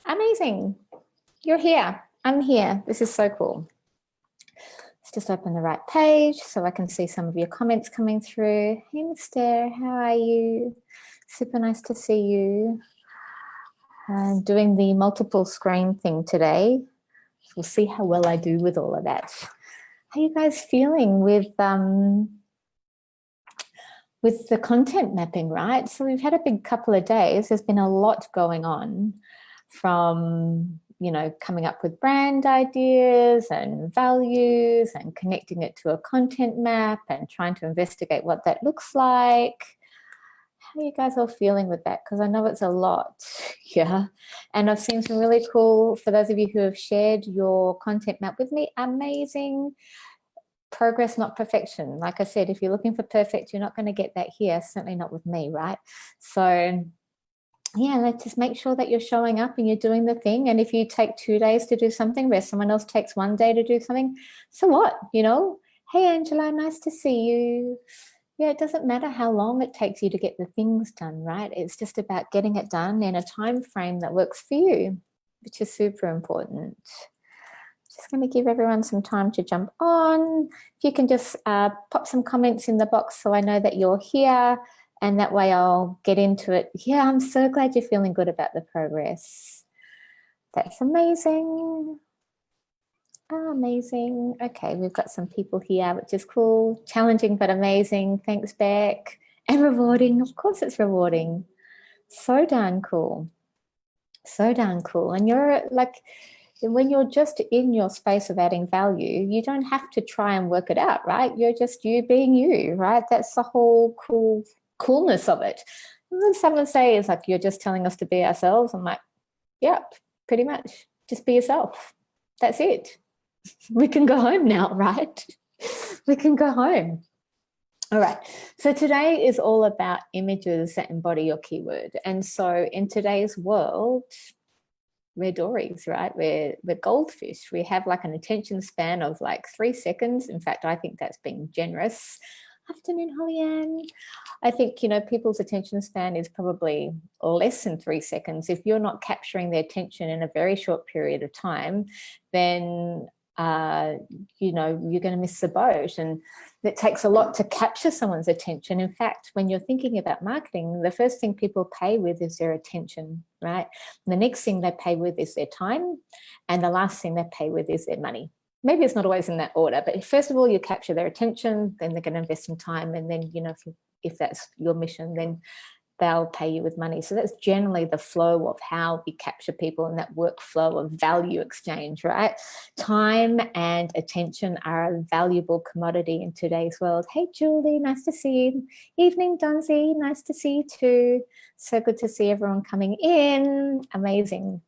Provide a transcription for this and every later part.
Amazing. You're here. I'm here. This is so cool. Let's just open the right page so I can see some of your comments coming through. Hey, Mister, how are you? Super nice to see you. Doing the multiple screen thing today. We'll see how well I do with all of that. How are you guys feeling with the content mapping, right? So we've had a big couple of days. There's been a lot going on, from, you know, coming up with brand ideas and values and connecting it to a content map and trying to investigate what that looks like. How are you guys all feeling with that? Because I know it's a lot. Yeah. And I've seen some really cool, for those of you who have shared your content map with me, amazing. Progress, not perfection. Like I said, if you're looking for perfect, you're not going to get that here, certainly not with me, right? So yeah, let's just make sure that you're showing up and you're doing the thing. And if you take 2 days to do something where someone else takes 1 day to do something, so what, you know? Hey, Angela, nice to see you. Yeah, it doesn't matter how long it takes you to get the things done, right? It's just about getting it done in a time frame that works for you, which is super important. Just going to give everyone some time to jump on. If you can just pop some comments in the box so I know that you're here, and that way I'll get into it. Yeah, I'm so glad you're feeling good about the progress. That's amazing. Oh, amazing. Okay, we've got some people here, which is cool. Challenging but amazing. Thanks, Beck. And rewarding. Of course it's rewarding. So darn cool. So darn cool. And you're like, when you're just in your space of adding value, you don't have to try and work it out, right? You're just you being you, right? That's the whole coolness of it. And when someone says like, you're just telling us to be ourselves, I'm like, yep, pretty much. Just be yourself. That's it. We can go home now, right? We can go home. All right, so today is all about images that embody your keyword. And so in today's world, we're dories, right? We're goldfish. We have like an attention span of like 3 seconds. In fact, I think that's being generous. Afternoon, Holly-Ann. I think, you know, people's attention span is probably less than 3 seconds. If you're not capturing their attention in a very short period of time, then you know, you're going to miss the boat. And it takes a lot to capture someone's attention. In fact, when you're thinking about marketing, the first thing people pay with is their attention, right? And the next thing they pay with is their time. And the last thing they pay with is their money. Maybe it's not always in that order, but first of all, you capture their attention, then they're going to invest some time. And then, you know, if that's your mission, then they'll pay you with money. So that's generally the flow of how we capture people in that workflow of value exchange, right? Time and attention are a valuable commodity in today's world. Hey, Julie, nice to see you. Evening, Donzi, nice to see you too. So good to see everyone coming in. Amazing.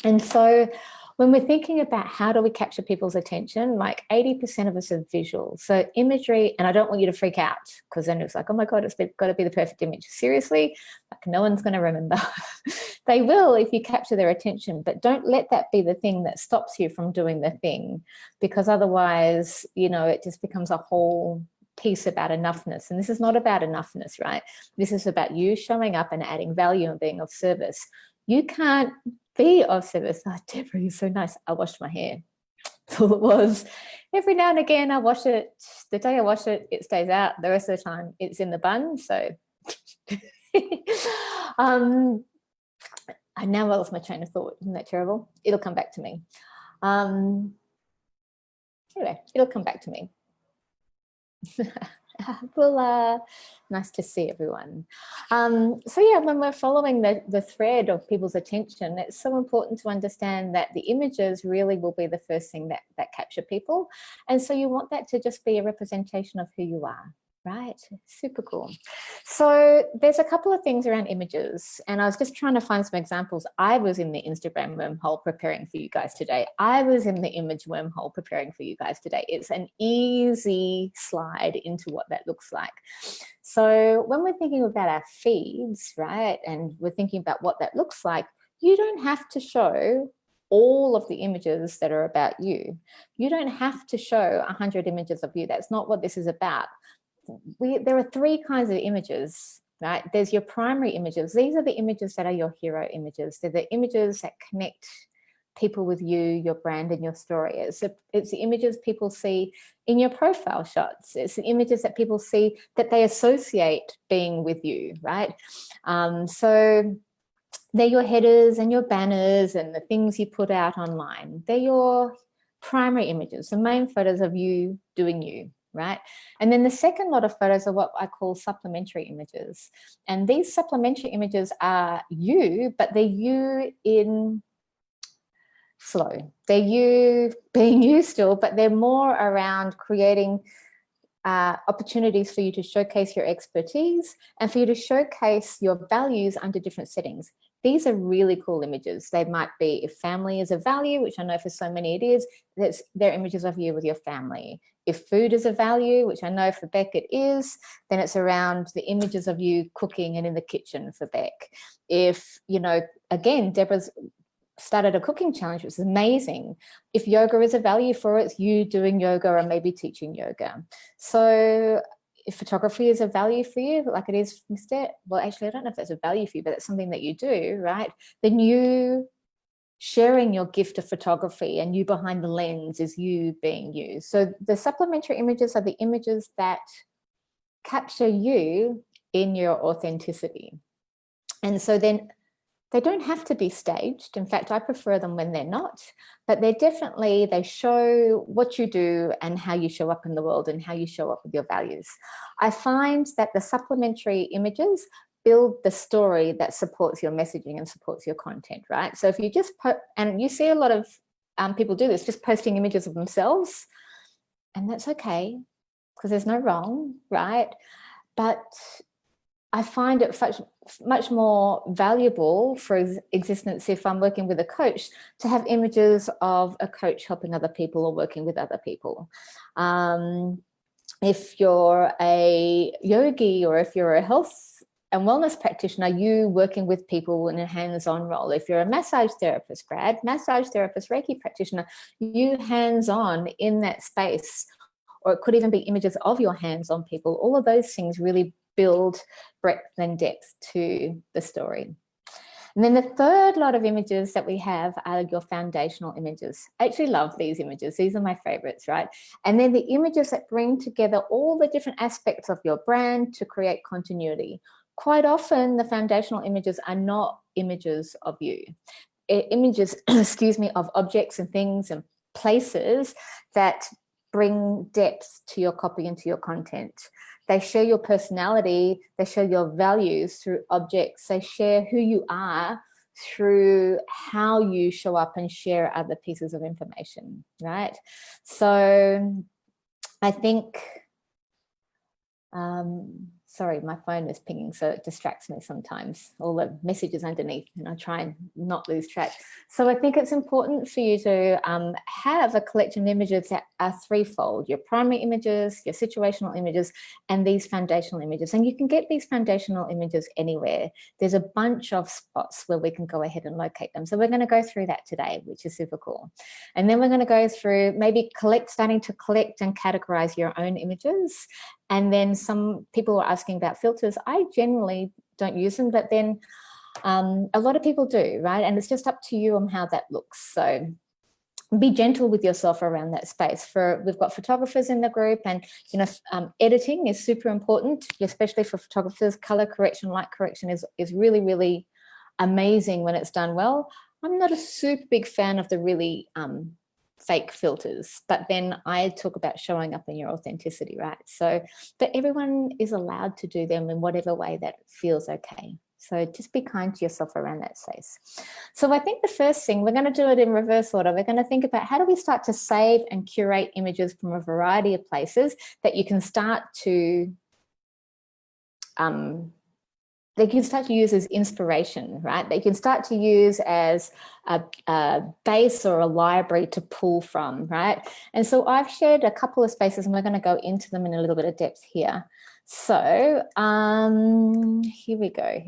And so when we're thinking about how do we capture people's attention, like 80% of us are visual. So imagery, and I don't want you to freak out, because then it's like, oh my God, it's got to be the perfect image. Seriously, like no one's going to remember. They will if you capture their attention, but don't let that be the thing that stops you from doing the thing, because otherwise, you know, it just becomes a whole piece about enoughness. And this is not about enoughness, right? This is about you showing up and adding value and being of service. You can't be of service. Oh, Deborah, you're so nice. I washed my hair. That's all it was. Every now and again, I wash it. The day I wash it, it stays out. The rest of the time, it's in the bun. So, I now lost my train of thought. Isn't that terrible? It'll come back to me. Anyway, it'll come back to me. Well, nice to see everyone. So yeah, when we're following the thread of people's attention, it's so important to understand that the images really will be the first thing that capture people. And so you want that to just be a representation of who you are, right? Super cool. So there's a couple of things around images, and I was just trying to find some examples. I was in the Instagram wormhole preparing for you guys today. I was in the image wormhole preparing for you guys today. It's an easy slide into what that looks like. So when we're thinking about our feeds, right, and we're thinking about what that looks like, you don't have to show all of the images that are about you. You don't have to show 100 images of you. That's not what this is about. There are 3 kinds of images right? There's your primary images. These are the images that are your hero images. They're the images that connect people with you, your brand, and your story. It's the images people see in your profile shots. It's the images that people see that they associate being with you, right? So they're your headers and your banners and the things you put out online. They're your primary images, the main photos of you doing you, right? And then the second lot of photos are what I call supplementary images. And these supplementary images are you, but they're you in flow. They're you being you still, but they're more around creating opportunities for you to showcase your expertise and for you to showcase your values under different settings. These are really cool images. They might be, if family is a value, which I know for so many it is, they're images of you with your family. If food is a value, which I know for Beck it is, then it's around the images of you cooking and in the kitchen for Beck. If, you know, again, Deborah's started a cooking challenge, which is amazing. If yoga is a value for it, it's you doing yoga or maybe teaching yoga. So if photography is a value for you, like it is, Mr. Well, actually, I don't know if that's a value for you, but it's something that you do, right? Then you sharing your gift of photography and you behind the lens is you being you. So the supplementary images are the images that capture you in your authenticity. And so then they don't have to be staged. In fact, I prefer them when they're not, but they're definitely, they show what you do and how you show up in the world and how you show up with your values. I find that the supplementary images build the story that supports your messaging and supports your content, right? So if you just put, and you see a lot of people do this, just posting images of themselves, and that's okay, because there's no wrong, right? But I find it much more valuable for existence if I'm working with a coach to have images of a coach helping other people or working with other people. If you're a yogi or if you're a health and wellness practitioner, you working with people in a hands-on role. If you're a massage therapist, Brad, massage therapist, Reiki practitioner, you hands-on in that space, or it could even be images of your hands on people. All of those things really build breadth and depth to the story. And then the third lot of images that we have are your foundational images. I actually love these images. These are my favorites, right? And they're the images that bring together all the different aspects of your brand to create continuity. Quite often, the foundational images are not images of you. Images, excuse me, of objects and things and places that bring depth to your copy and to your content. They share your personality, they share your values through objects, they share who you are through how you show up and share other pieces of information, right? So I think, sorry, my phone is pinging, so it distracts me sometimes, all the messages underneath, and I try and not lose track. So I think it's important for you to have a collection of images that are threefold: your primary images, your situational images, and these foundational images. And you can get these foundational images anywhere. There's a bunch of spots where we can go ahead and locate them. So we're going to go through that today, which is super cool. And then we're going to go through maybe starting to collect and categorize your own images. And then some people are asking about filters. I generally don't use them, but then a lot of people do, right? And it's just up to you on how that looks. So be gentle with yourself around that space. We've got photographers in the group, and editing is super important, especially for photographers. Color correction, light correction is really, really amazing when it's done well. I'm not a super big fan of the really fake filters, but then I talk about showing up in your authenticity, right? So, but everyone is allowed to do them in whatever way that feels okay. So just be kind to yourself around that space. So I think the first thing, we're going to do it in reverse order. We're going to think about how do we start to save and curate images from a variety of places that you can start to use as inspiration, right? They can start to use as a base or a library to pull from, right? And so I've shared a couple of spaces, and we're going to go into them in a little bit of depth here. So here we go.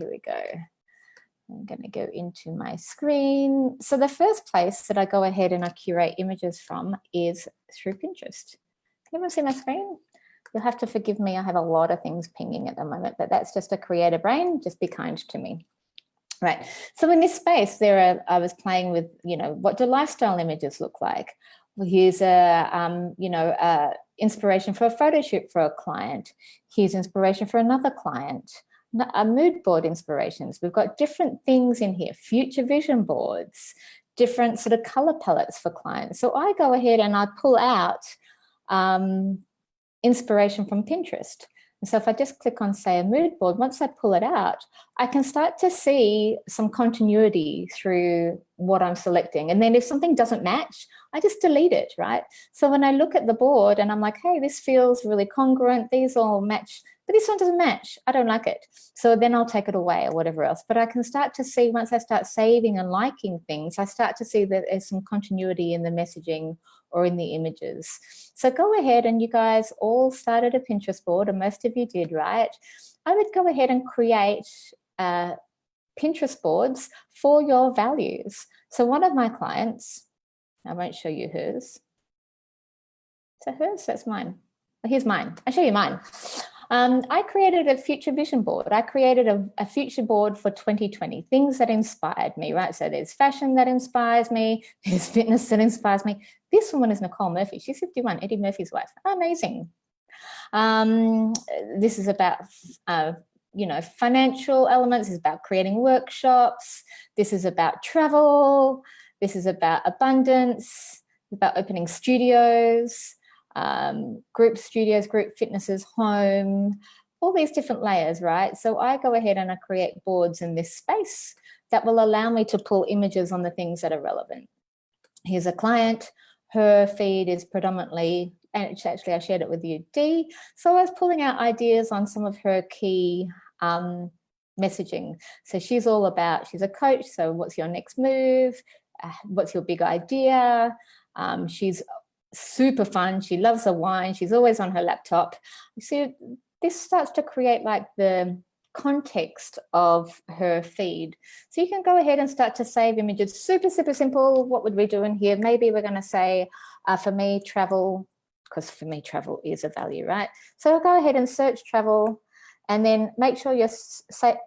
I'm going to go into my screen. So the first place that I go ahead and I curate images from is through Pinterest. Can everyone see my screen? You'll have to forgive me. I have a lot of things pinging at the moment, but that's just a creator brain. Just be kind to me. Right. So in this space, I was playing with, what do lifestyle images look like? Well, here's a inspiration for a photo shoot for a client. Here's inspiration for another client. A mood board inspirations. We've got different things in here, future vision boards, different sort of color palettes for clients. So I go ahead and I pull out inspiration from Pinterest. And so if I just click on, say, a mood board, once I pull it out, I can start to see some continuity through what I'm selecting. And then if something doesn't match, I just delete it, right? So when I look at the board and I'm like, hey, this feels really congruent, these all match, but this one doesn't match, I don't like it. So then I'll take it away or whatever else. But I can start to see, once I start saving and liking things, I start to see that there's some continuity in the messaging or in the images. So go ahead, and you guys all started a Pinterest board, and most of you did, right? I would go ahead and create Pinterest boards for your values. So one of my clients, I won't show you hers. Is that hers? That's mine. Here's mine. I'll show you mine. I created a future vision board. I created a future board for 2020, things that inspired me, right? So there's fashion that inspires me, there's fitness that inspires me. This woman is Nicole Murphy. She's 51, Eddie Murphy's wife. Amazing. This is about, financial elements. This is about creating workshops. This is about travel. This is about abundance, about opening studios. Group studios, group fitnesses, home, all these different layers, right? So I go ahead and I create boards in this space that will allow me to pull images on the things that are relevant. Here's a client, her feed is predominantly, and actually I shared it with you, D. So I was pulling out ideas on some of her key messaging. So she's all about, she's a coach, so what's your next move? What's your big idea? She's super fun. She loves a wine. She's always on her laptop. You see, this starts to create like the context of her feed. So you can go ahead and start to save images. Super, super simple. What would we do in here? Maybe we're going to say, for me, travel, because for me, travel is a value, right? So I'll go ahead and search travel, and then make sure you're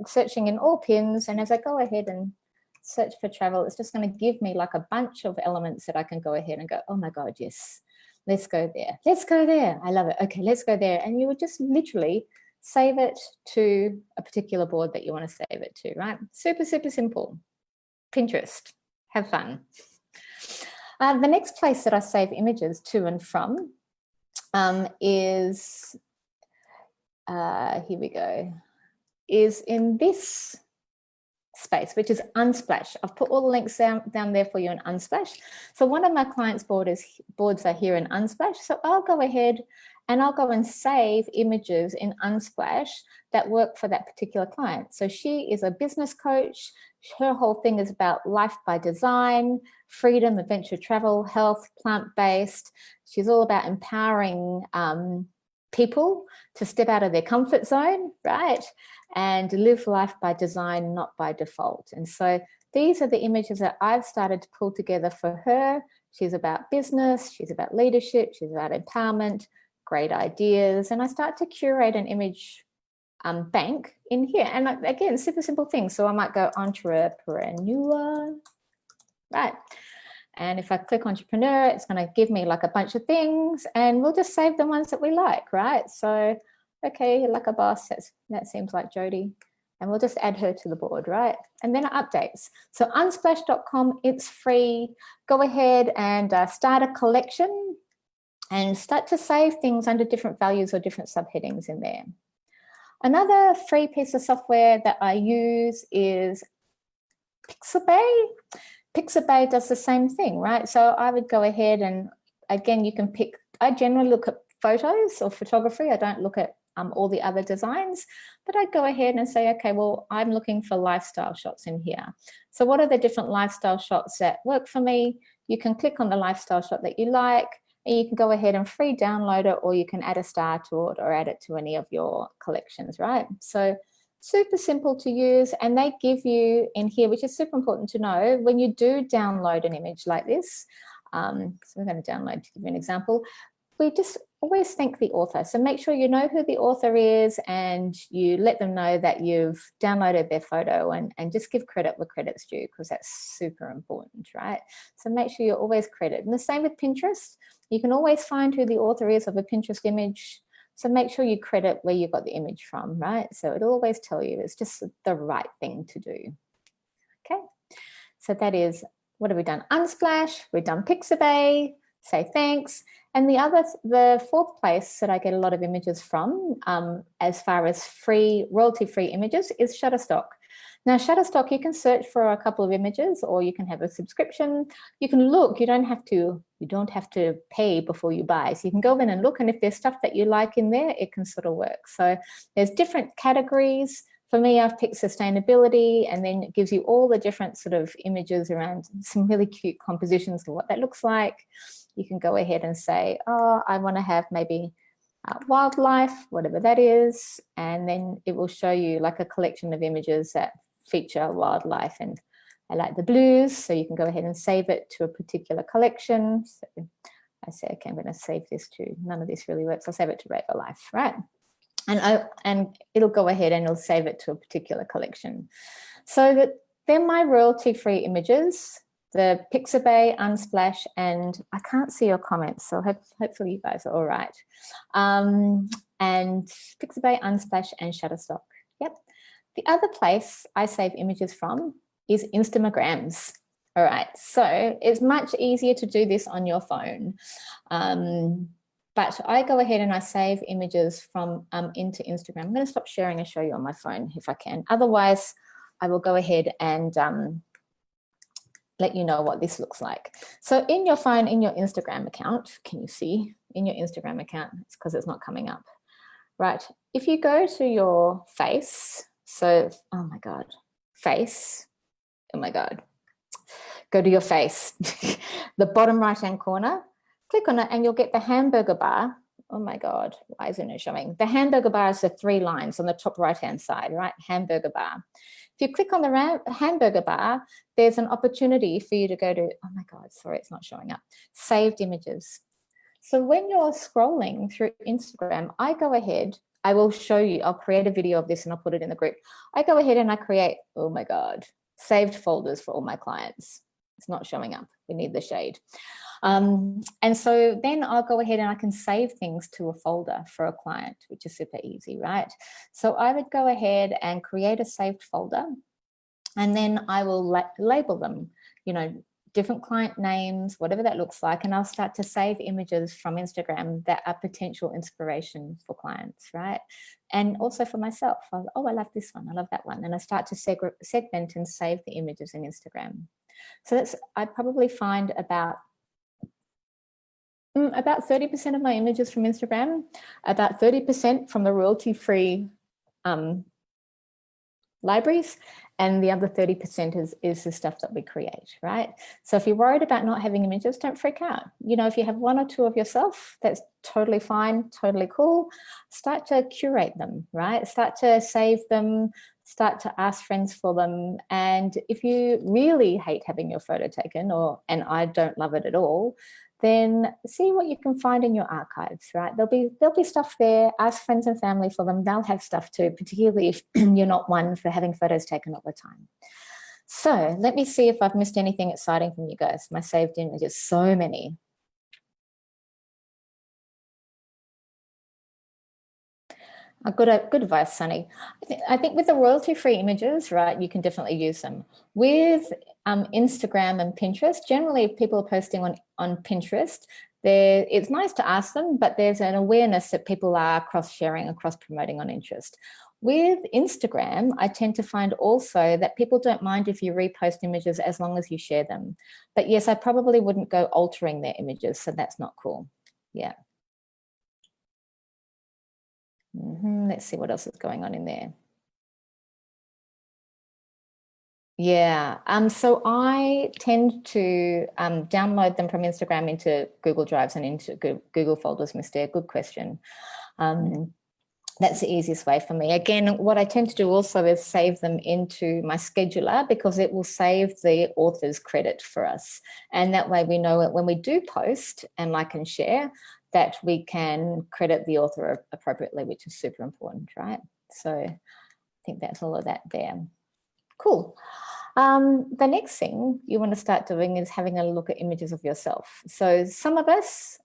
searching in all pins. And as I go ahead and search for travel, it's just going to give me like a bunch of elements that I can go ahead and go, oh my God, yes, let's go there. Let's go there. I love it. Okay, let's go there. And you would just literally save it to a particular board that you want to save it to, right? Super, super simple. Pinterest. Have fun. The next place that I save images to and from is, here we go, is in this space, which is Unsplash. I've put all the links down there for you in Unsplash. So one of my clients' boards are here in Unsplash. So I'll go ahead and I'll go and save images in Unsplash that work for that particular client. So she is a business coach. Her whole thing is about life by design, freedom, adventure, travel, health, plant-based. She's all about empowering people to step out of their comfort zone, right? And live life by design, not by default. And so these are the images that I've started to pull together for her. She's about business, she's about leadership, she's about empowerment, great ideas. And I start to curate an image bank in here. And again, super simple things. So I might go entrepreneur, right? And if I click entrepreneur, it's going to give me like a bunch of things, and we'll just save the ones that we like, right? So, okay, like a boss, that seems like Jody. And we'll just add her to the board, right? And then it updates. So unsplash.com, it's free. Go ahead and start a collection and start to save things under different values or different subheadings in there. Another free piece of software that I use is Pixabay. Pixabay does the same thing, right? So I would go ahead and, again, you can pick, I generally look at photos or photography. I don't look at all the other designs, but I'd go ahead and say, okay, well, I'm looking for lifestyle shots in here. So what are the different lifestyle shots that work for me? You can click on the lifestyle shot that you like, and you can go ahead and free download it, or you can add a star to it or add it to any of your collections, right? So super simple to use, and they give you in here, which is super important to know, when you do download an image like this, so we're going to download to give you an example, always thank the author. So make sure you know who the author is and you let them know that you've downloaded their photo, and just give credit where credit's due, because that's super important, right? So make sure you always credit. And the same with Pinterest. You can always find who the author is of a Pinterest image. So make sure you credit where you got the image from, right? So it'll always tell you. It's just the right thing to do. Okay, so that is, what have we done? Unsplash, we've done Pixabay, say thanks. And the fourth place that I get a lot of images from, as far as free, royalty-free images, is Shutterstock. Now, Shutterstock, you can search for a couple of images, or you can have a subscription. You can look. You don't have to pay before you buy. So you can go in and look, and if there's stuff that you like in there, it can sort of work. So there's different categories. For me, I've picked sustainability, and then it gives you all the different sort of images around some really cute compositions of what that looks like. You can go ahead and say, oh, I want to have maybe wildlife, whatever that is, and then it will show you like a collection of images that feature wildlife. And I like the blues, so you can go ahead and save it to a particular collection. So I say, okay, I'm going to save this to, none of this really works, I'll save it to Rainbow Life, right? And it'll go ahead and it'll save it to a particular collection. So that they're my royalty-free images, the Pixabay, Unsplash, and I can't see your comments, so hopefully you guys are all right. And Pixabay, Unsplash, and Shutterstock. Yep. The other place I save images from is Instagrams. All right, so it's much easier to do this on your phone. But I go ahead and I save images from into Instagram. I'm going to stop sharing and show you on my phone if I can. Otherwise, I will go ahead and let you know what this looks like. So in your phone, in your Instagram account, can you see in your Instagram account? It's because it's not coming up. Right, if you go to your face, so, oh my God, face, oh my God, go to your face, the bottom right-hand corner, click on it and you'll get the hamburger bar. Oh my God, why isn't it showing? The hamburger bar is the 3 lines on the top right-hand side, right? Hamburger bar. If you click on the hamburger bar, there's an opportunity for you to go to, oh my God, sorry, it's not showing up, saved images. So when you're scrolling through Instagram, I go ahead, I will show you, I'll create a video of this and I'll put it in the group. I go ahead and I create, oh my God, saved folders for all my clients. It's not showing up, we need the shade. And so then I'll go ahead and I can save things to a folder for a client, which is super easy, right? So I would go ahead and create a saved folder, and then I will label them, you know, different client names, whatever that looks like, and I'll start to save images from Instagram that are potential inspiration for clients, right? And also for myself, oh, I love this one, I love that one, and I start to segment and save the images in Instagram. So that's, I probably find about 30% of my images from Instagram, about 30% from the royalty-free libraries, and the other 30% is the stuff that we create, right? So if you're worried about not having images, don't freak out. You know, if you have 1 or 2 of yourself, that's totally fine, totally cool. Start to curate them, right? Start to save them, start to ask friends for them. And if you really hate having your photo taken, and I don't love it at all, then see what you can find in your archives, right? There'll be stuff there. Ask friends and family for them. They'll have stuff too, particularly if you're not one for having photos taken all the time. So let me see if I've missed anything exciting from you guys. My saved images, so many. Good advice, Sunny. I think with the royalty-free images, right, you can definitely use them. With Instagram and Pinterest, generally if people are posting on Pinterest, it's nice to ask them, but there's an awareness that people are cross-sharing and cross-promoting on interest. With Instagram, I tend to find also that people don't mind if you repost images as long as you share them. But yes, I probably wouldn't go altering their images, so that's not cool. Yeah. Let's see what else is going on in there. Yeah, so I tend to download them from Instagram into Google Drives and into Google folders, Mister. Good question. that's the easiest way for me. Again, what I tend to do also is save them into my scheduler, because it will save the author's credit for us. And that way we know that when we do post and like and share, that we can credit the author appropriately, which is super important, right? So I think that's all of that there. Cool. The next thing you want to start doing is having a look at images of yourself. So some of us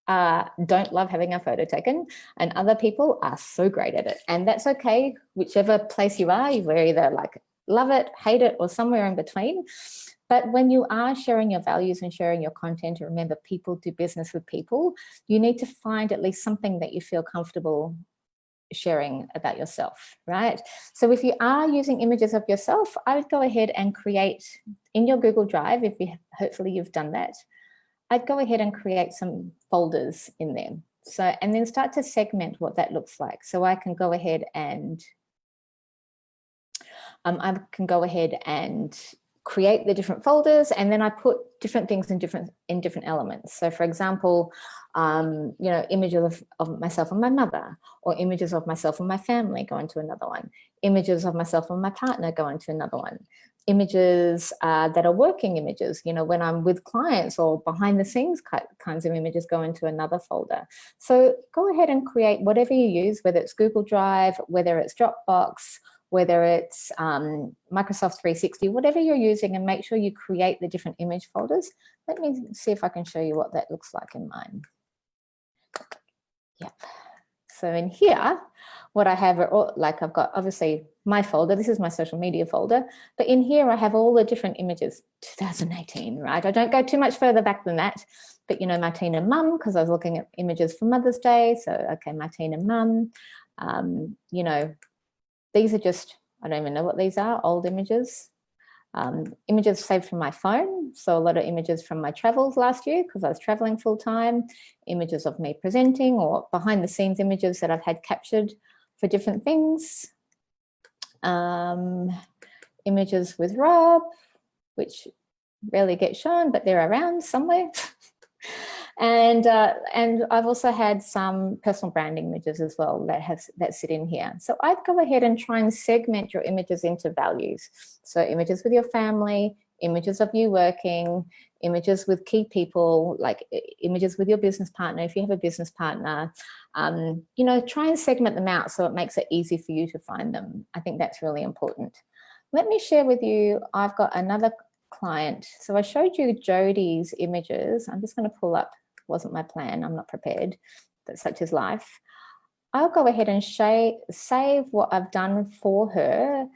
don't love having a photo taken, and other people are so great at it, and that's okay. Whichever place you are, you're either like love it, hate it, or somewhere in between. But when you are sharing your values and sharing your content, remember, people do business with people. You need to find at least something that you feel comfortable sharing about yourself, right? So if you are using images of yourself, I would go ahead and create in your Google Drive, if you hopefully you've done that, I'd go ahead and create some folders in there. So, and then start to segment what that looks like. So I can go ahead and create the different folders, and then I put different things in different elements. So for example, you know, images of myself and my mother, or images of myself and my family go into another one, images of myself and my partner go into another one, images that are working images, you know, when I'm with clients, or behind the scenes kinds of images go into another folder. So go ahead and create whatever you use, whether it's Google Drive, whether it's Dropbox, whether it's Microsoft 360, whatever you're using, and make sure you create the different image folders. Let me see if I can show you what that looks like in mine. Yep. So in here, what I have are like, I've got obviously my folder, this is my social media folder, but in here I have all the different images, 2018, right? I don't go too much further back than that, but you know, Martina Mum, because I was looking at images for Mother's Day. So, okay, Martina Mum, you know, these are just, I don't even know what these are, old images. Images saved from my phone. So a lot of images from my travels last year, because I was traveling full time, images of me presenting, or behind the scenes images that I've had captured for different things. Images with Rob, which rarely get shown, but they're around somewhere. And I've also had some personal branding images as well that sit in here. So I'd go ahead and try and segment your images into values. So images with your family, images of you working, images with key people, like images with your business partner, if you have a business partner. You know, try and segment them out so it makes it easy for you to find them. I think that's really important. Let me share with you, I've got another client. So I showed you Jodie's images. I'm just going to pull up, wasn't my plan, I'm not prepared, but such is life. I'll go ahead and save what I've done for her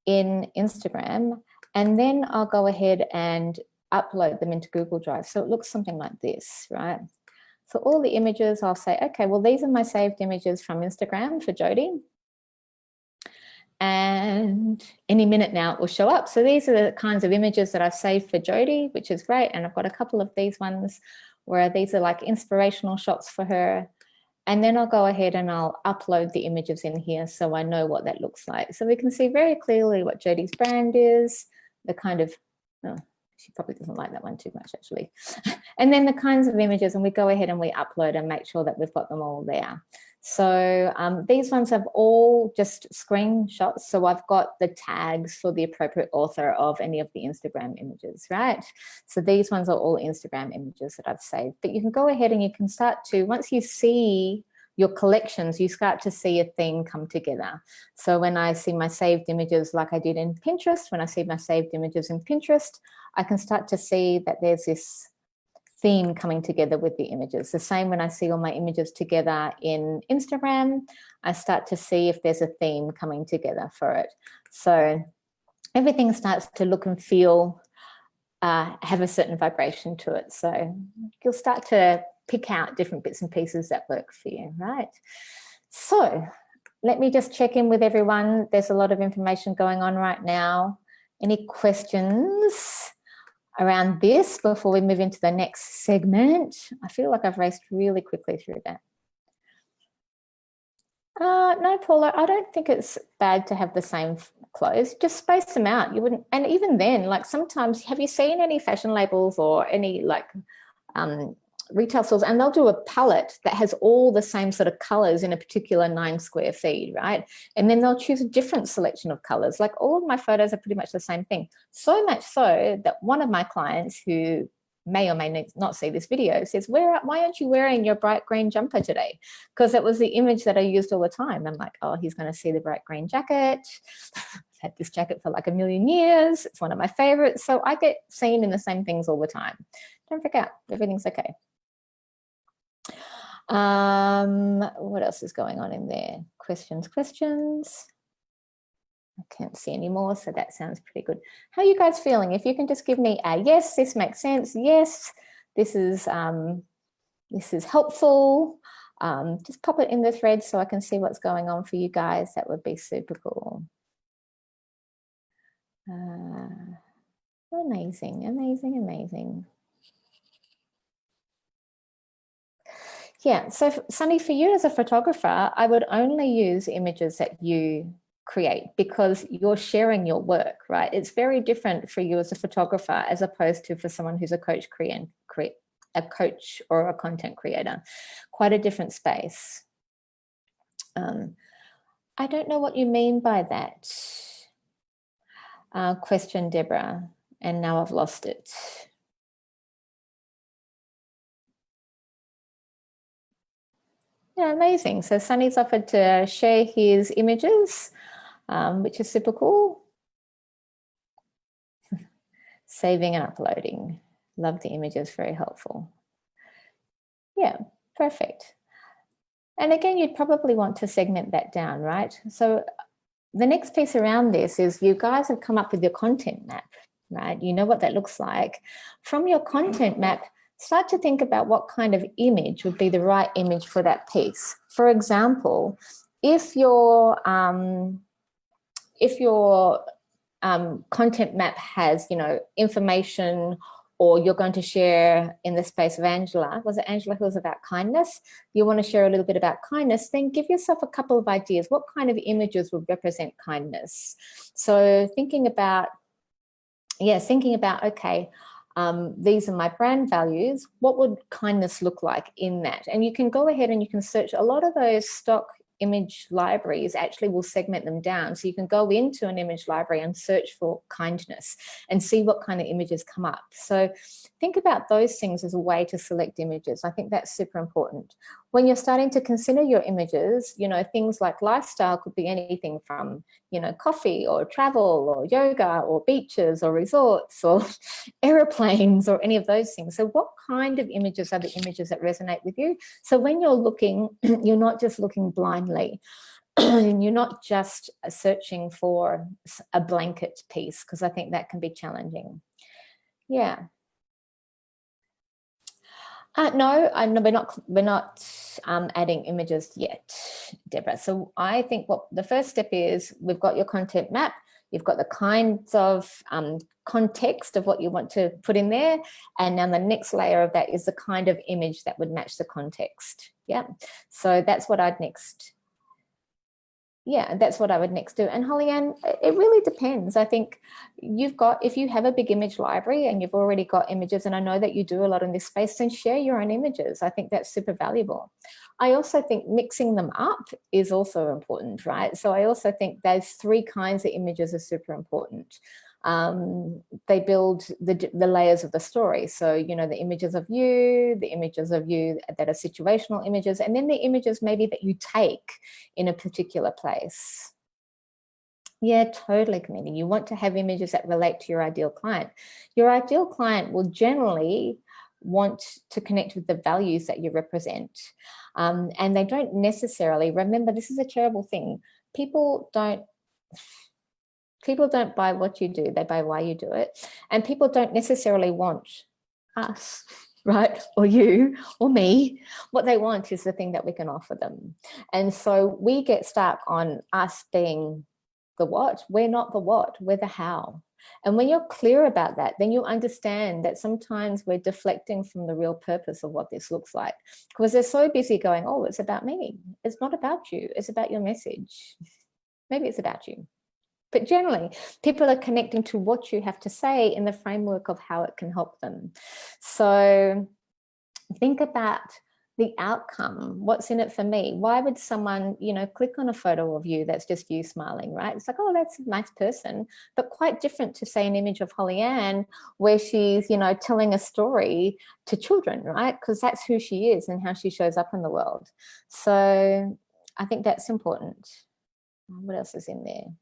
in Instagram, and then I'll go ahead and upload them into Google Drive. So it looks something like this, right? So all the images, I'll say, okay, well, these are my saved images from Instagram for Jodie. And any minute now it will show up. So these are the kinds of images that I've saved for Jodie, which is great. And I've got a couple of these ones where these are like inspirational shots for her. And then I'll go ahead and I'll upload the images in here so I know what that looks like. So we can see very clearly what Jodie's brand is, the kind of, oh, she probably doesn't like that one too much actually. And then the kinds of images, and we go ahead and we upload and make sure that we've got them all there. So these ones have all just screenshots. So I've got the tags for the appropriate author of any of the Instagram images, right? So these ones are all Instagram images that I've saved. But you can go ahead and you can start to, once you see your collections, you start to see a theme come together. So when I see my saved images like I did in Pinterest, when I see my saved images in Pinterest, I can start to see that there's this theme coming together with the images. The same when I see all my images together in Instagram, I start to see if there's a theme coming together for it. So everything starts to look and feel, have a certain vibration to it. So you'll start to pick out different bits and pieces that work for you, right? So let me just check in with everyone. There's a lot of information going on right now. Any questions around this before we move into the next segment? I feel like I've raced really quickly through that. No, Paula, I don't think it's bad to have the same clothes. Just space them out. You wouldn't, and even then, like sometimes, have you seen any fashion labels or any like retail stores, and they'll do a palette that has all the same sort of colors in a particular 9 square feet, right? And then they'll choose a different selection of colors. Like all of my photos are pretty much the same thing. So much so that one of my clients, who may or may not see this video, says, why aren't you wearing your bright green jumper today? Because it was the image that I used all the time. I'm like, oh, he's going to see the bright green jacket. I've had this jacket for like a million years. It's one of my favorites. So I get seen in the same things all the time. Don't freak out. Everything's okay. What else is going on in there? Questions. I can't see any more, so that sounds pretty good. How are you guys feeling? If you can just give me a yes, this makes sense. Yes, this is helpful. Just pop it in the thread so I can see what's going on for you guys. That would be super cool. Amazing. Yeah, so Sunny, for you as a photographer, I would only use images that you create because you're sharing your work, right? It's very different for you as a photographer as opposed to for someone who's a coach or a content creator. Quite a different space. I don't know what you mean by that. Question, Deborah, and now I've lost it. Yeah, amazing. So Sunny's offered to share his images, which is super cool. Saving and uploading. Love the images, very helpful. Yeah, perfect. And again, you'd probably want to segment that down, right? So the next piece around this is you guys have come up with your content map, right? You know what that looks like. From your content map, start to think about what kind of image would be the right image for that piece. For example, if your content map has, information, or you're going to share in the space of Angela, was it Angela who was about kindness? You want to share a little bit about kindness, then give yourself a couple of ideas. What kind of images would represent kindness? So thinking about, okay, these are my brand values. What would kindness look like in that? And you can go ahead and you can search. A lot of those stock image libraries actually will segment them down. So you can go into an image library and search for kindness and see what kind of images come up. So think about those things as a way to select images. I think that's super important. When you're starting to consider your images, things like lifestyle could be anything from, coffee or travel or yoga or beaches or resorts or airplanes or any of those things. So what kind of images are the images that resonate with you? So when you're looking, you're not just looking blindly. And you're not just searching for a blanket piece, because I think that can be challenging. Yeah. No, we're not adding images yet, Deborah. So I think what the first step is, we've got your content map, you've got the kinds of context of what you want to put in there, and then the next layer of that is the kind of image that would match the context. Yeah, so that's what I'd next. Yeah, that's what I would next do. And Holly-Ann, it really depends. I think if you have a big image library and you've already got images, and I know that you do a lot in this space, then share your own images. I think that's super valuable. I also think mixing them up is also important, right? So I also think those 3 kinds of images are super important. They build the layers of the story. So, the images of you that are situational images, and then the images maybe that you take in a particular place. Yeah, totally, Camille. You want to have images that relate to your ideal client. Your ideal client will generally want to connect with the values that you represent. And they don't necessarily, remember, this is a terrible thing. People don't buy what you do, they buy why you do it. And people don't necessarily want us, right, or you or me. What they want is the thing that we can offer them. And so we get stuck on us being the what. We're not the what, we're the how. And when you're clear about that, then you understand that sometimes we're deflecting from the real purpose of what this looks like, because they're so busy going, oh, it's about me. It's not about you, it's about your message. Maybe it's about you. But generally, people are connecting to what you have to say in the framework of how it can help them. So think about the outcome. What's in it for me? Why would someone, you know, click on a photo of you that's just you smiling, right? It's like, oh, that's a nice person, but quite different to say an image of Holly Ann where she's, you know, telling a story to children, right? Because that's who she is and how she shows up in the world. So I think that's important. What else is in there?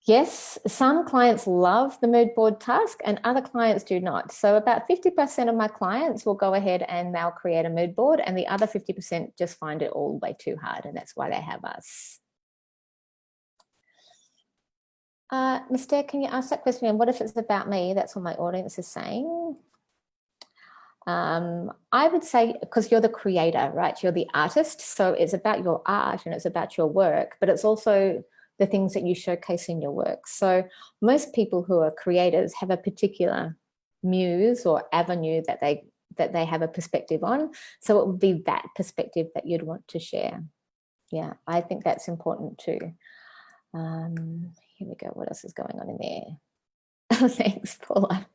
Yes, some clients love the mood board task and other clients do not. So about 50% of my clients will go ahead and they'll create a mood board, and the other 50% just find it all way too hard, and that's why they have us. Mr. Can you ask that question again? What if it's about me? That's what my audience is saying. I would say, because you're the creator, right? You're the artist. So it's about your art and it's about your work, but it's also the things that you showcase in your work. So most people who are creators have a particular muse or avenue that they have a perspective on. So it would be that perspective that you'd want to share. Yeah, I think that's important too. Here we go. What else is going on in there? Thanks, Paula.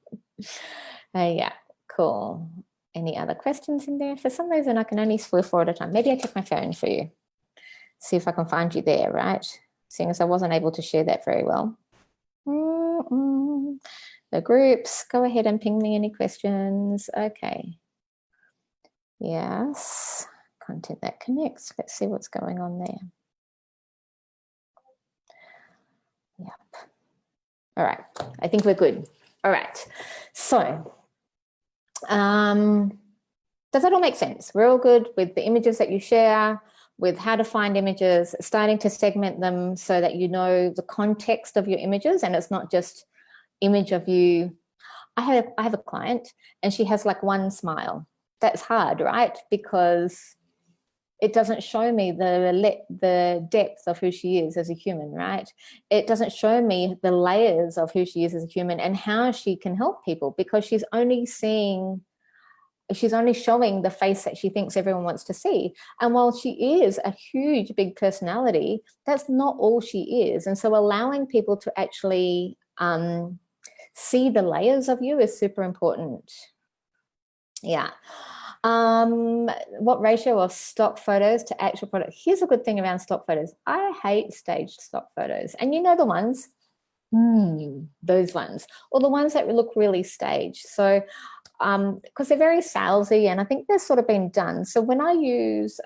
Yeah, cool. Any other questions in there? For some reason, I can only scroll 4 at a time. Maybe I check my phone for you. See if I can find you there, right? Seeing as I wasn't able to share that very well. The groups, go ahead and ping me any questions. Okay. Yes, content that connects. Let's see what's going on there. Yep. All right, I think we're good. All right, so does that all make sense? We're all good with the images that you share, with how to find images, starting to segment them so that you know the context of your images and it's not just image of you. I have a client and she has like one smile. That's hard, right? Because it doesn't show me the depth of who she is as a human, right? It doesn't show me the layers of who she is as a human and how she can help people, because she's only showing the face that she thinks everyone wants to see. And while she is a huge, big personality, that's not all she is. And so allowing people to actually see the layers of you is super important. Yeah. What ratio of stock photos to actual product? Here's a good thing around stock photos. I hate staged stock photos. And you know the ones, those ones, or the ones that look really staged. So because they're very salesy and I think they're sort of been done. So when I use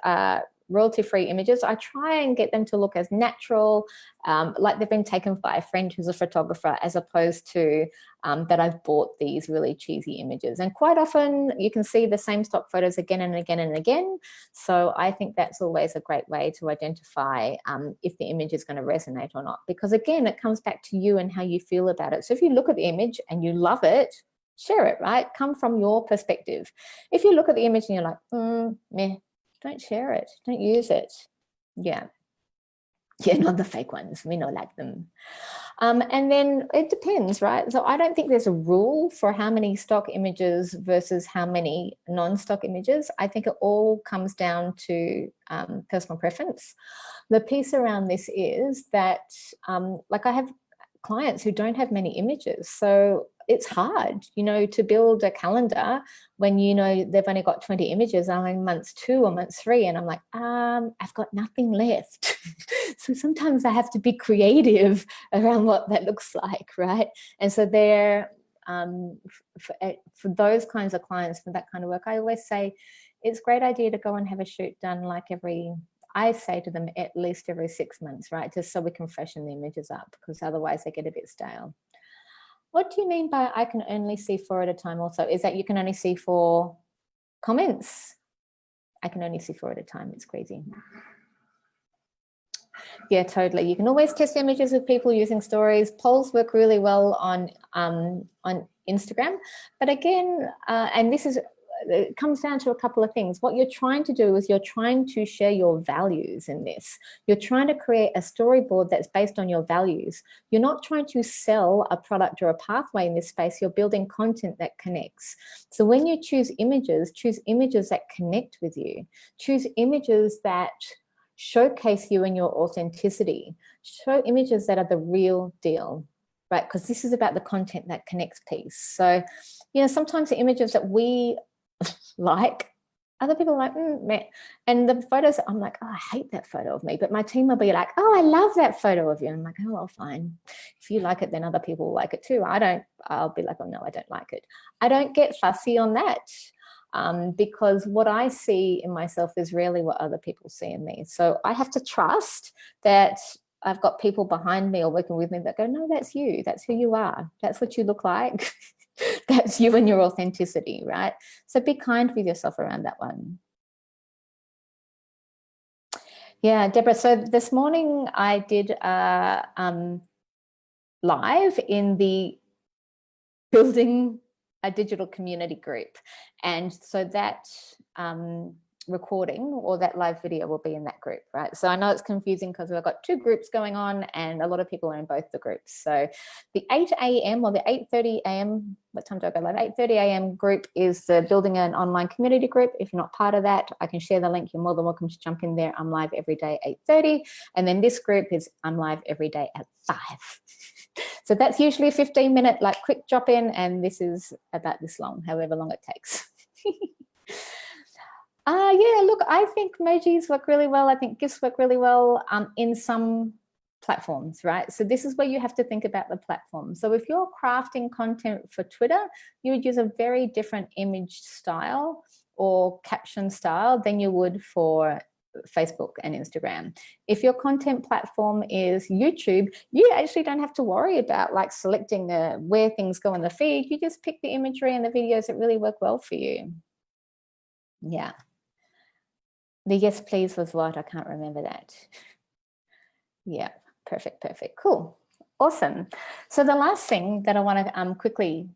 royalty-free images, I try and get them to look as natural, like they've been taken by a friend who's a photographer, as opposed to that I've bought these really cheesy images. And quite often you can see the same stock photos again and again and again. So I think that's always a great way to identify if the image is going to resonate or not. Because again, it comes back to you and how you feel about it. So if you look at the image and you love it, share it, right? Come from your perspective. If you look at the image and you're like, meh, don't share it, don't use it. Yeah, not the fake ones, we don't like them. And then it depends, right? So I don't think there's a rule for how many stock images versus how many non-stock images. I think it all comes down to personal preference. The piece around this is that, like I have clients who don't have many images. So it's hard, you know, to build a calendar when, you know, they've only got 20 images. I'm in month 2 or month 3 and I'm like, I've got nothing left. So sometimes I have to be creative around what that looks like, right? And so they're, for those kinds of clients, for that kind of work, I always say it's a great idea to go and have a shoot done like I say to them at least every 6 months, right? Just so we can freshen the images up, because otherwise they get a bit stale. What do you mean by I can only see 4 at a time also? Is that you can only see 4 comments? I can only see 4 at a time. It's crazy. Yeah, totally. You can always test images with people using stories. Polls work really well on Instagram. But again, and this is, it comes down to a couple of things. What you're trying to do is you're trying to share your values in this. You're trying to create a storyboard that's based on your values. You're not trying to sell a product or a pathway in this space. You're building content that connects. So when you choose images that connect with you. Choose images that showcase you and your authenticity. Show images that are the real deal, right? Because this is about the content that connects piece. So, you know, sometimes the images that we like, other people are like, meh. And the photos, I'm like, oh, I hate that photo of me. But my team will be like, oh, I love that photo of you. And I'm like, oh, well, fine. If you like it, then other people will like it too. I'll be like, oh, no, I don't like it. I don't get fussy on that because what I see in myself is really what other people see in me. So I have to trust that I've got people behind me or working with me that go, no, that's you. That's who you are. That's what you look like. That's you and your authenticity, right? So be kind with yourself around that one. Yeah, Deborah, so this morning I did live in the building a digital community group. And so that recording or that live video will be in that group, right? So I know it's confusing because we've got two groups going on and a lot of people are in both the groups. So the 8 a.m. or the 8:30 a.m., what time do I go live? 8:30 a.m. group is the building an online community group. If you're not part of that, I can share the link. You're more than welcome to jump in there. I'm live every day at 8:30. And then this group is I'm live every day at 5. So that's usually a 15-minute like quick drop in, and this is about this long, however long it takes. Yeah, look, I think emojis work really well. I think GIFs work really well in some platforms, right? So this is where you have to think about the platform. So if you're crafting content for Twitter, you would use a very different image style or caption style than you would for Facebook and Instagram. If your content platform is YouTube, you actually don't have to worry about like selecting where things go in the feed. You just pick the imagery and the videos that really work well for you. Yeah. The yes, please was what? I can't remember that. Yeah, perfect, cool, awesome. So the last thing that I want to quickly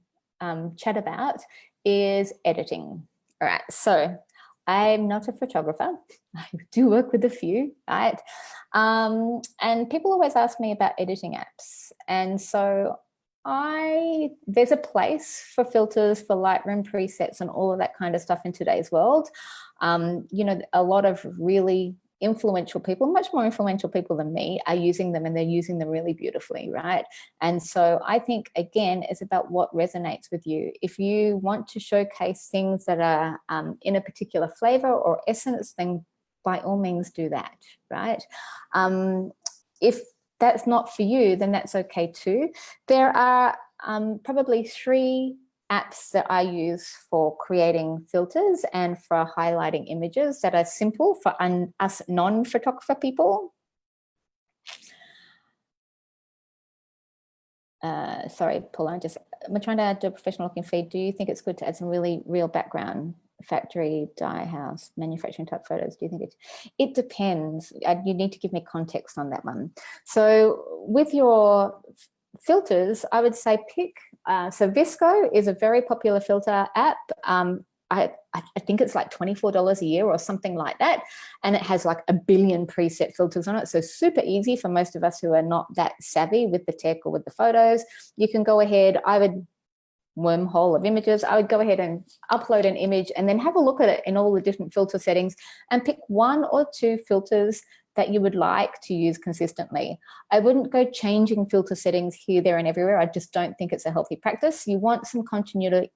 chat about is editing. All right, so I'm not a photographer. I do work with a few, right? And people always ask me about editing apps. And so there's a place for filters, for Lightroom presets and all of that kind of stuff in today's world. You know, a lot of really influential people, much more influential people than me, are using them, and they're using them really beautifully, right? And so I think, again, it's about what resonates with you. If you want to showcase things that are in a particular flavor or essence, then by all means do that, right? If that's not for you, then that's okay too. There are probably 3 apps that I use for creating filters and for highlighting images that are simple for us non-photographer people. Sorry, Paula, I'm trying to do a professional looking feed. Do you think it's good to add some really real background, factory, dye house, manufacturing type photos? Do you think it depends? You need to give me context on that one. So with your filters, I would say pick, so Visco is a very popular filter app. I think it's like $24 a year or something like that. And it has like 1 billion preset filters on it. So super easy for most of us who are not that savvy with the tech or with the photos. You can go ahead, I would wormhole of images. I would go ahead and upload an image and then have a look at it in all the different filter settings and pick 1 or 2 filters that you would like to use consistently. I wouldn't go changing filter settings here, there, and everywhere. I just don't think it's a healthy practice. You want some continuity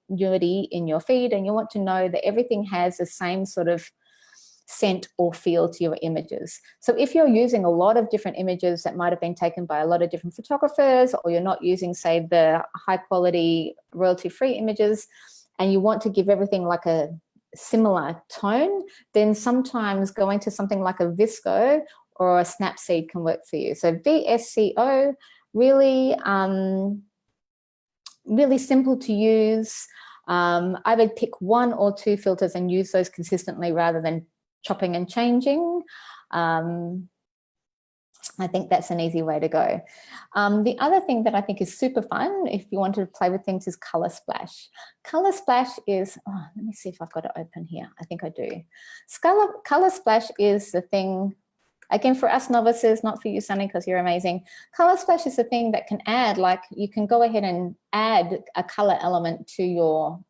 in your feed, and you want to know that everything has the same sort of scent or feel to your images. So if you're using a lot of different images that might have been taken by a lot of different photographers, or you're not using, say, the high quality royalty-free images, and you want to give everything like a similar tone, then sometimes going to something like a Visco or a Snapseed can work for you. So VSCO, really, really simple to use. I would pick 1 or 2 filters and use those consistently rather than chopping and changing. I think that's an easy way to go. The other thing that I think is super fun, if you want to play with things, is Color Splash. Color Splash is, oh, let me see if I've got it open here. I think I do. Color Splash is the thing, again, for us novices, not for you, Sunny, because you're amazing. Color Splash is the thing that can add, like, you can go ahead and add a color element to your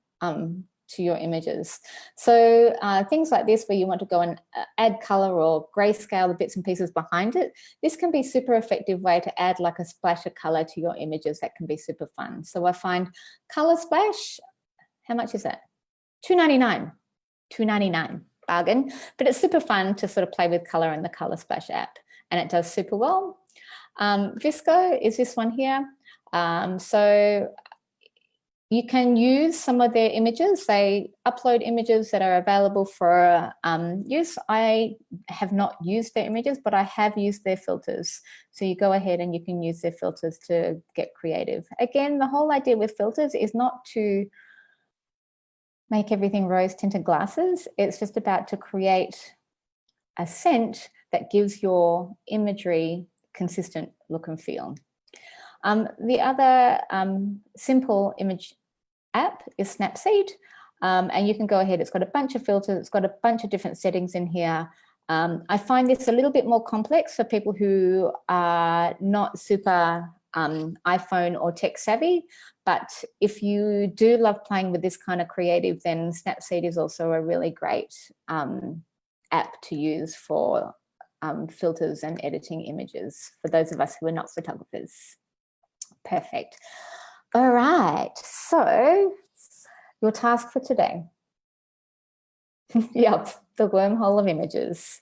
to your images. So things like this, where you want to go and add color or grayscale the bits and pieces behind it, this can be super effective way to add like a splash of color to your images. That can be super fun. So I find color splash, how much is that? $2.99, $2.99, bargain. But it's super fun to sort of play with color in the Color Splash app, and it does super well. Visco is this one here. So you can use some of their images. They upload images that are available for use. I have not used their images, but I have used their filters. So you go ahead and you can use their filters to get creative. Again, the whole idea with filters is not to make everything rose tinted glasses. It's just about to create a scent that gives your imagery consistent look and feel. The other simple image app is Snapseed, and you can go ahead. It's got a bunch of filters. It's got a bunch of different settings in here. I find this a little bit more complex for people who are not super iPhone or tech savvy, but if you do love playing with this kind of creative, then Snapseed is also a really great app to use for filters and editing images for those of us who are not photographers. Perfect. All right, so your task for today. Yep, the wormhole of images.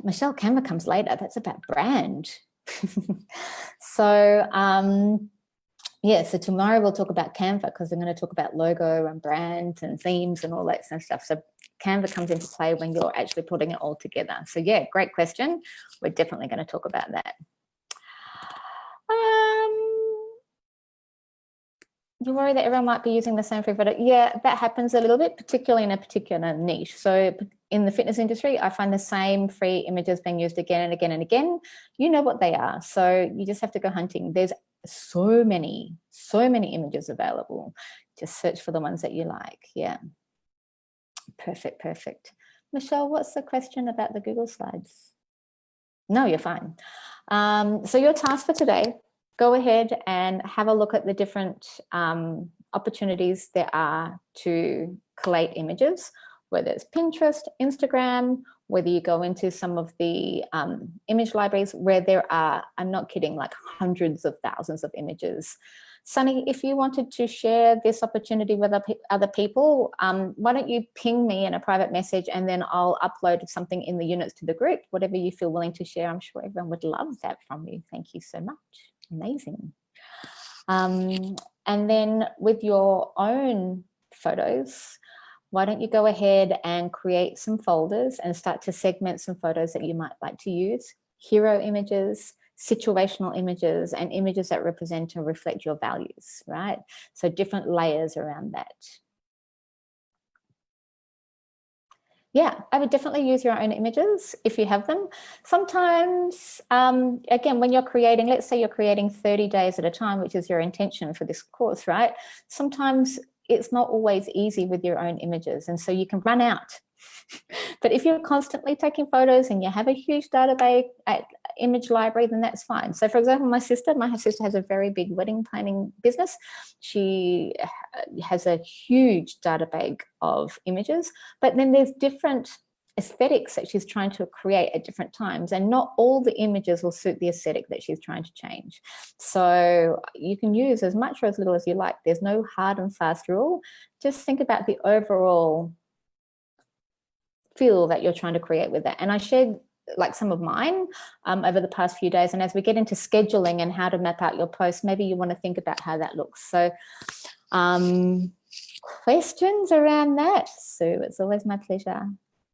Michelle, Canva comes later. That's about brand. So yeah, so tomorrow we'll talk about Canva, because I'm going to talk about logo and brand and themes and all that kind of stuff. So Canva comes into play when you're actually putting it all together. So yeah, great question. We're definitely going to talk about that. You worry that everyone might be using the same free photo? Yeah, that happens a little bit, particularly in a particular niche. So in the fitness industry, I find the same free images being used again and again and again. You know what they are, so you just have to go hunting. There's so many images available. Just search for the ones that you like. Yeah, perfect, perfect. Michelle, what's the question about the Google Slides? No, you're fine. So your task for today, go ahead and have a look at the different opportunities there are to collate images, whether it's Pinterest, Instagram, whether you go into some of the image libraries where there are, I'm not kidding, like hundreds of thousands of images. Sunny, if you wanted to share this opportunity with other people, why don't you ping me in a private message, and then I'll upload something in the units to the group, whatever you feel willing to share. I'm sure everyone would love that from you. Thank you so much. Amazing. And then with your own photos, why don't you go ahead and create some folders and start to segment some photos that you might like to use. Hero images, situational images, and images that represent or reflect your values, right? So different layers around that. Yeah, I would definitely use your own images if you have them. Sometimes, again, when you're creating, let's say you're creating 30 days at a time, which is your intention for this course, right? Sometimes it's not always easy with your own images, and so you can run out. But if you're constantly taking photos and you have a huge database image library, then that's fine. So for example, my sister has a very big wedding planning business. She has a huge database of images, but then there's different aesthetics that she's trying to create at different times, and not all the images will suit the aesthetic that she's trying to change. So you can use as much or as little as you like. There's no hard and fast rule. Just think about the overall feel that you're trying to create with that. And I shared like some of mine over the past few days, and as we get into scheduling and how to map out your posts, maybe you want to think about how that looks. So questions around that, Sue? It's always my pleasure.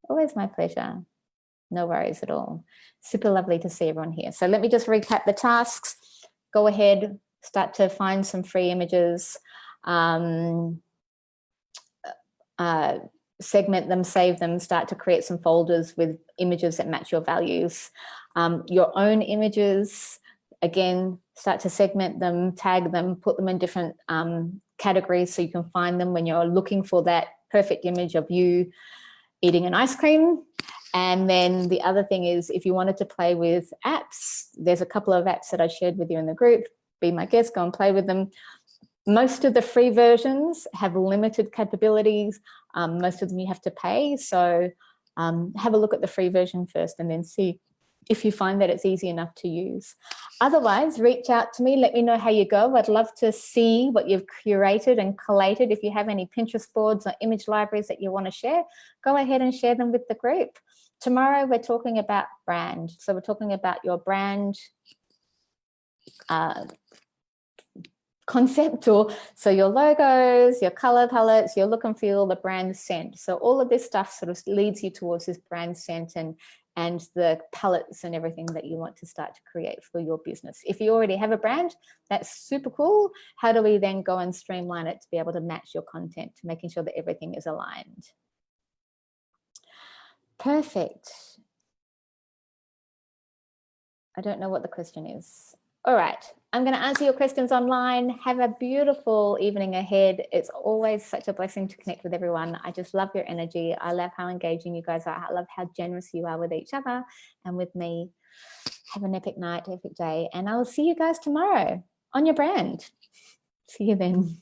Always my pleasure. No worries at all. Super lovely to see everyone here. So let me just recap the tasks. Go ahead, start to find some free images, segment them, save them, start to create some folders with images that match your values. Your own images, again, start to segment them, tag them, put them in different categories so you can find them when you're looking for that perfect image of you eating an ice cream. And then the other thing is, if you wanted to play with apps, there's a couple of apps that I shared with you in the group. Be my guest, go and play with them. Most of the free versions have limited capabilities. Most of them you have to pay. So have a look at the free version first and then see if you find that it's easy enough to use. Otherwise, reach out to me, let me know how you go. I'd love to see what you've curated and collated. If you have any Pinterest boards or image libraries that you want to share, go ahead and share them with the group. Tomorrow, we're talking about brand. So we're talking about your brand concept, or so your logos, your color palettes, your look and feel, the brand scent. So all of this stuff sort of leads you towards this brand scent and the palettes and everything that you want to start to create for your business. If you already have a brand, that's super cool. How do we then go and streamline it to be able to match your content, to making sure that everything is aligned? Perfect. I don't know what the question is. All right, I'm going to answer your questions online. Have a beautiful evening ahead. It's always such a blessing to connect with everyone. I just love your energy. I love how engaging you guys are. I love how generous you are with each other and with me. Have an epic night, epic day, and I will see you guys tomorrow on your brand. See you then.